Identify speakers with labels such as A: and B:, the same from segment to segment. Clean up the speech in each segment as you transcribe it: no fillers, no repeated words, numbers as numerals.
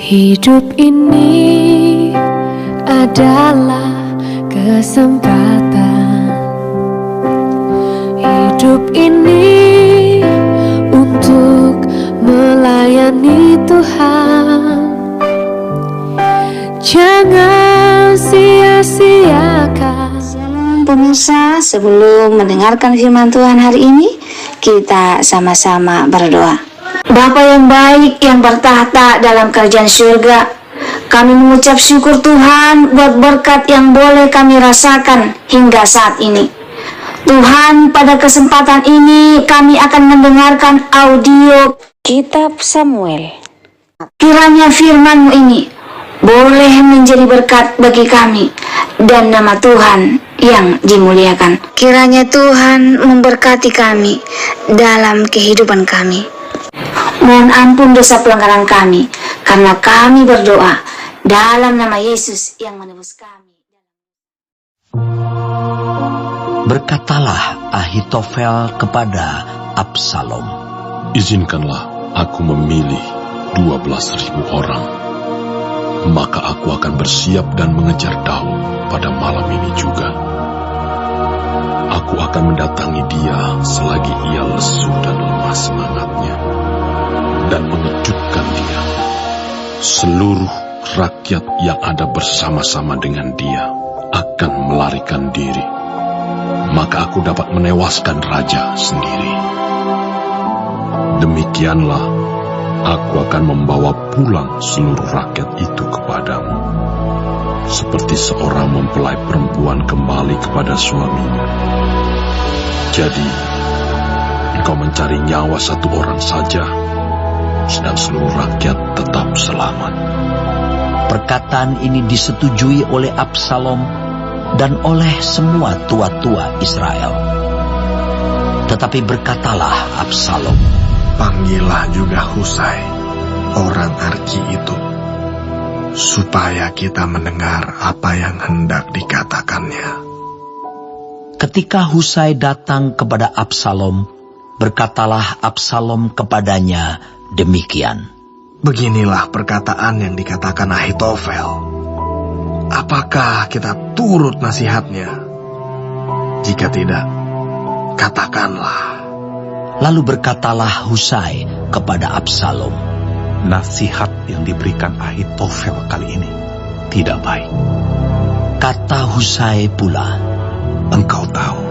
A: Hidup ini adalah kesempatan. Hidup ini untuk melayani Tuhan. Jangan sia-siakan.
B: Shalom pemirsa, sebelum mendengarkan firman Tuhan hari ini, kita sama-sama berdoa. Bapa yang baik yang bertahta dalam kerajaan surga, kami mengucap syukur Tuhan buat berkat yang boleh kami rasakan hingga saat ini. Tuhan, pada kesempatan ini kami akan mendengarkan audio Kitab Samuel. Kiranya firman-Mu ini boleh menjadi berkat bagi kami dan nama Tuhan yang dimuliakan. Kiranya Tuhan memberkati kami dalam kehidupan kami. Mohon ampun dosa pelanggaran kami, karena kami berdoa dalam nama Yesus yang menebus kami.
C: Berkatalah Ahitofel kepada Absalom,
D: "Izinkanlah aku memilih 12.000 orang, maka aku akan bersiap dan mengejar Daud pada malam ini juga. Aku akan mendatangi dia selagi ia lesu dan lemah semangatnya, dan mengejutkan dia. Seluruh rakyat yang ada bersama-sama dengan dia akan melarikan diri, maka aku dapat menewaskan raja sendiri. Demikianlah aku akan membawa pulang seluruh rakyat itu kepadamu, seperti seorang mempelai perempuan kembali kepada suaminya. Jadi, engkau mencari nyawa satu orang saja, sedang seluruh rakyat tetap selamat."
C: Perkataan ini disetujui oleh Absalom dan oleh semua tua-tua Israel. Tetapi berkatalah Absalom,
E: "Panggillah juga Husai, orang Arki itu, supaya kita mendengar apa yang hendak dikatakannya."
C: Ketika Husai datang kepada Absalom, berkatalah Absalom kepadanya demikian,
E: "Beginilah perkataan yang dikatakan Ahitofel. Apakah kita turut nasihatnya? Jika tidak, katakanlah."
C: Lalu berkatalah Husai kepada Absalom,
F: "Nasihat yang diberikan Ahitofel kali ini tidak baik."
C: Kata Husai pula,
F: "Engkau tahu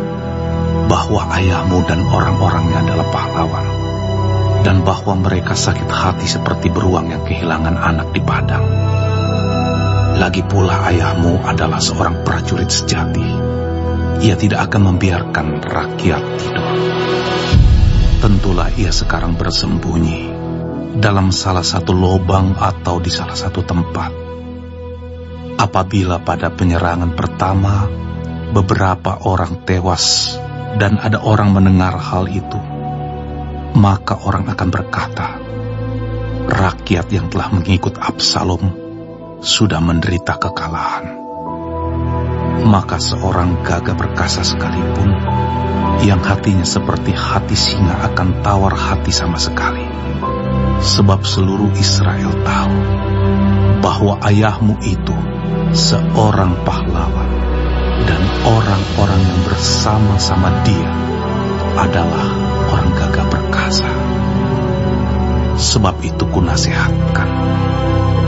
F: bahwa ayahmu dan orang-orangnya adalah pahlawan, dan bahwa mereka sakit hati seperti beruang yang kehilangan anak di padang. Lagi pula ayahmu adalah seorang prajurit sejati. Ia tidak akan membiarkan rakyat tidur. Tentulah ia sekarang bersembunyi dalam salah satu lubang atau di salah satu tempat. Apabila pada penyerangan pertama beberapa orang tewas dan ada orang mendengar hal itu, maka orang akan berkata, rakyat yang telah mengikut Absalom sudah menderita kekalahan. Maka seorang gagah perkasa sekalipun, yang hatinya seperti hati singa akan tawar hati sama sekali. Sebab seluruh Israel tahu bahwa ayahmu itu seorang pahlawan, dan orang-orang yang bersama-sama dia adalah orang gagah perkasa. Sebab itu kunasihatkan,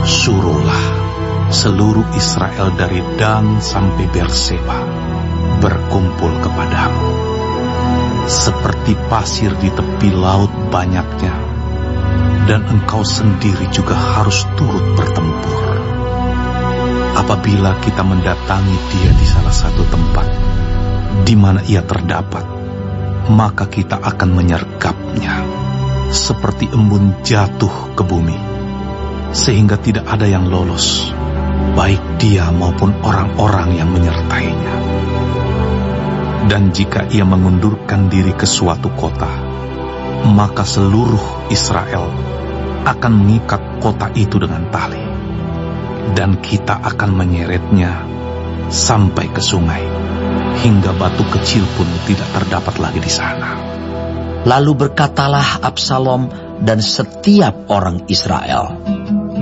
F: suruhlah seluruh Israel dari Dan sampai Berseba berkumpul kepadamu. Seperti pasir di tepi laut banyaknya, dan engkau sendiri juga harus turut bertempur. Apabila kita mendatangi dia di salah satu tempat di mana ia terdapat, maka kita akan menyergapnya seperti embun jatuh ke bumi, sehingga tidak ada yang lolos, baik dia maupun orang-orang yang menyertainya. Dan jika ia mengundurkan diri ke suatu kota, maka seluruh Israel akan mengikat kota itu dengan tali, dan kita akan menyeretnya sampai ke sungai, hingga batu kecil pun tidak terdapat lagi di sana."
C: Lalu berkatalah Absalom dan setiap orang Israel,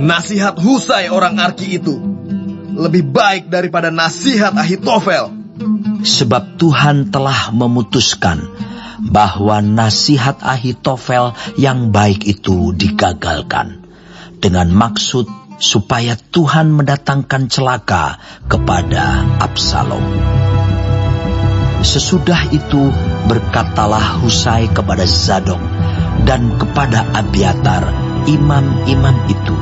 E: Nasihat Husai orang Arki itu lebih baik daripada nasihat Ahitofel.
C: Sebab Tuhan telah memutuskan bahwa nasihat Ahitofel yang baik itu digagalkan, dengan maksud supaya Tuhan mendatangkan celaka kepada Absalom. Sesudah itu berkatalah Husai kepada Zadok dan kepada Abiatar, imam-imam itu,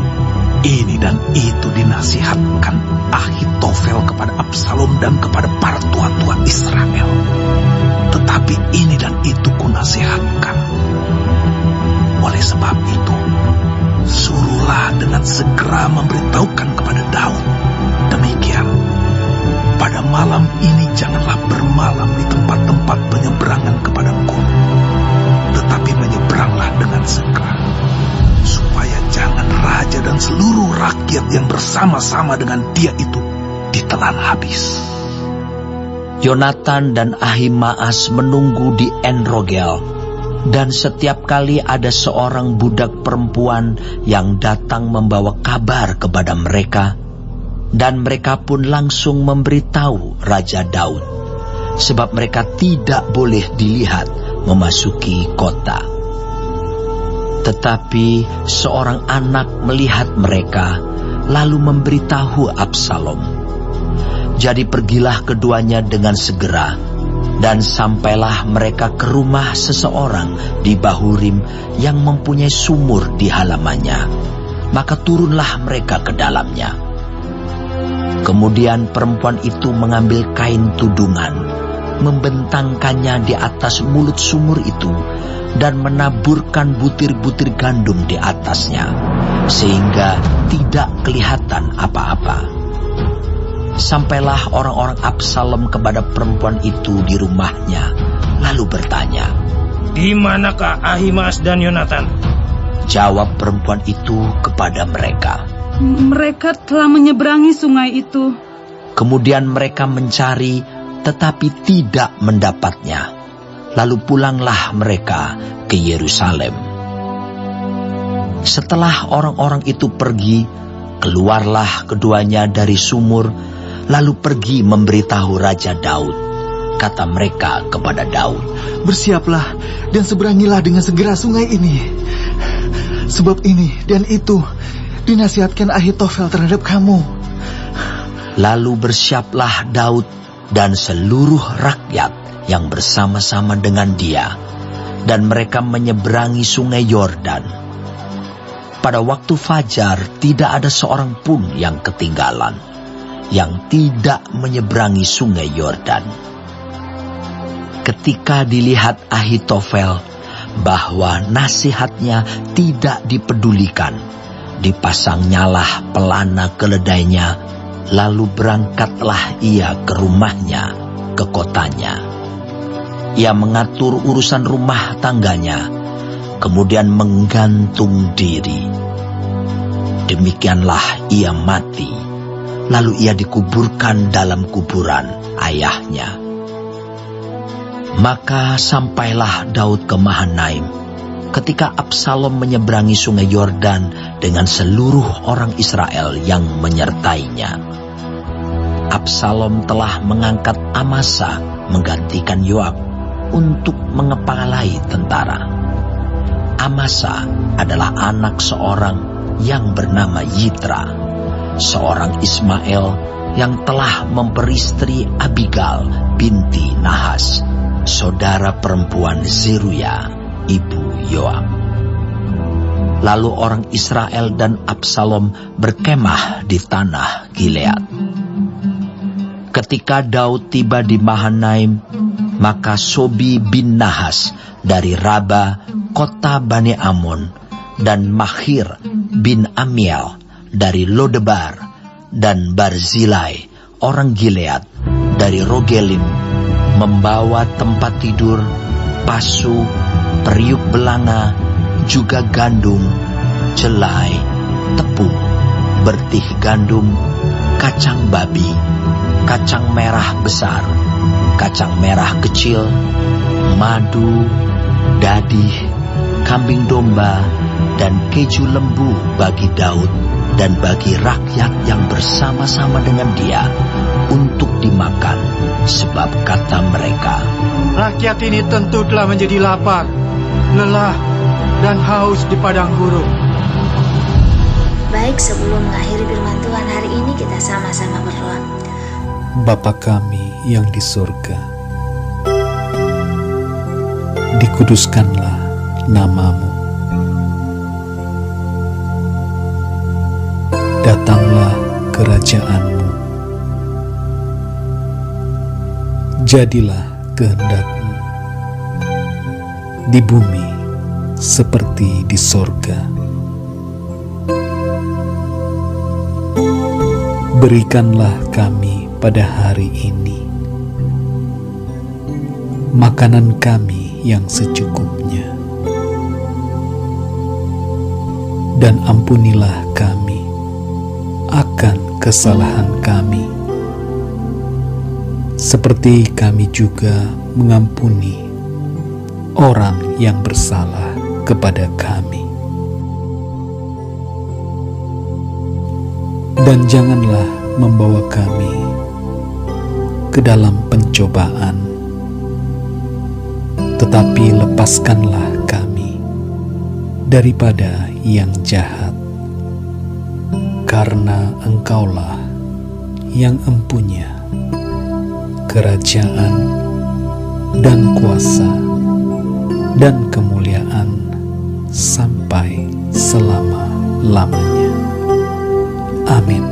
F: Ini dan itu dinasihatkan Ahitofel kepada Absalom dan kepada para tua-tua Israel. Tetapi ini dan itu kunasihatkan. Oleh sebab itu, suruhlah dengan segera memberitahukan kepada Daud. Demikian, pada malam ini janganlah bermalam di tempat-tempat penyeberangan kepada gunung, tetapi menyeberanglah dengan segera, supaya jangan raja dan seluruh rakyat yang bersama-sama dengan dia itu ditelan habis.
C: Yonatan dan Ahimaas menunggu di En-Rogel, dan setiap kali ada seorang budak perempuan yang datang membawa kabar kepada mereka, dan mereka pun langsung memberitahu Raja Daud, sebab mereka tidak boleh dilihat memasuki kota. Tetapi seorang anak melihat mereka, lalu memberitahu Absalom. Jadi pergilah keduanya dengan segera, dan sampailah mereka ke rumah seseorang di Bahurim yang mempunyai sumur di halamannya. Maka turunlah mereka ke dalamnya. Kemudian perempuan itu mengambil kain tudungan, membentangkannya di atas mulut sumur itu, dan menaburkan butir-butir gandum di atasnya, sehingga tidak kelihatan apa-apa. Sampailah orang-orang Absalom kepada perempuan itu di rumahnya, lalu bertanya,
G: "Di manakah Ahimaas dan Yonatan?"
C: Jawab perempuan itu kepada mereka,
H: "Mereka telah menyeberangi sungai itu."
C: Kemudian mereka mencari, tetapi tidak mendapatnya. Lalu pulanglah mereka ke Yerusalem. Setelah orang-orang itu pergi, keluarlah keduanya dari sumur, lalu pergi memberitahu Raja Daud. Kata mereka kepada Daud,
I: "Bersiaplah dan seberangilah dengan segera sungai ini. Sebab ini dan itu dinasihatkan Ahitofel terhadap kamu."
C: Lalu bersiaplah Daud dan seluruh rakyat yang bersama-sama dengan dia, dan mereka menyeberangi sungai Yordan. Pada waktu fajar tidak ada seorang pun yang ketinggalan, yang tidak menyeberangi sungai Yordan. Ketika dilihat Ahitofel bahwa nasihatnya tidak dipedulikan, dipasangnyalah pelana keledainya, lalu berangkatlah ia ke rumahnya, ke kotanya. Ia mengatur urusan rumah tangganya, kemudian menggantung diri. Demikianlah ia mati, lalu ia dikuburkan dalam kuburan ayahnya. Maka sampailah Daud ke Mahanaim, ketika Absalom menyeberangi sungai Yordan dengan seluruh orang Israel yang menyertainya. Absalom telah mengangkat Amasa menggantikan Yoab untuk mengepalai tentara. Amasa adalah anak seorang yang bernama Yitra, seorang Ismael yang telah memperistri Abigail binti Nahas, saudara perempuan Zeruya, ibu Yoab. Lalu orang Israel dan Absalom berkemah di tanah Gilead. Ketika Daud tiba di Mahanaim, maka Sobi bin Nahas dari Raba, kota Bani Amon, dan Mahir bin Amiel dari Lodebar, dan Barzilai, orang Gilead, dari Rogelim, membawa tempat tidur, pasu, periuk belanga, juga gandum, jelai, tepung, bertih gandum, kacang babi, kacang merah besar, kacang merah kecil, madu, dadih, kambing domba, dan keju lembu bagi Daud dan bagi rakyat yang bersama-sama dengan dia untuk dimakan, sebab kata mereka,
I: Rakyat ini tentu telah menjadi lapar, lelah, dan haus di padang gurun.
B: Baik, sebelum mengakhiri firman Tuhan hari ini, kita sama-sama berdoa.
F: Bapa kami yang di surga, dikuduskanlah namamu. Datanglah kerajaanmu. Jadilah kehendakmu di bumi seperti di sorga. Berikanlah kami pada hari ini makanan kami yang secukupnya, dan ampunilah kami akan kesalahan kami, seperti kami juga mengampuni orang yang bersalah kepada kami. Dan janganlah membawa kami ke dalam pencobaan, tetapi lepaskanlah kami daripada yang jahat. Karena Engkaulah yang empunya kerajaan dan kuasa dan kemuliaan sampai selama-lamanya. Amin.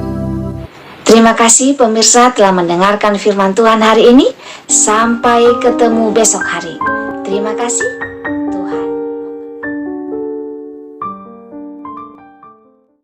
B: Terima kasih pemirsa telah mendengarkan firman Tuhan hari ini. Sampai ketemu besok hari. Terima kasih.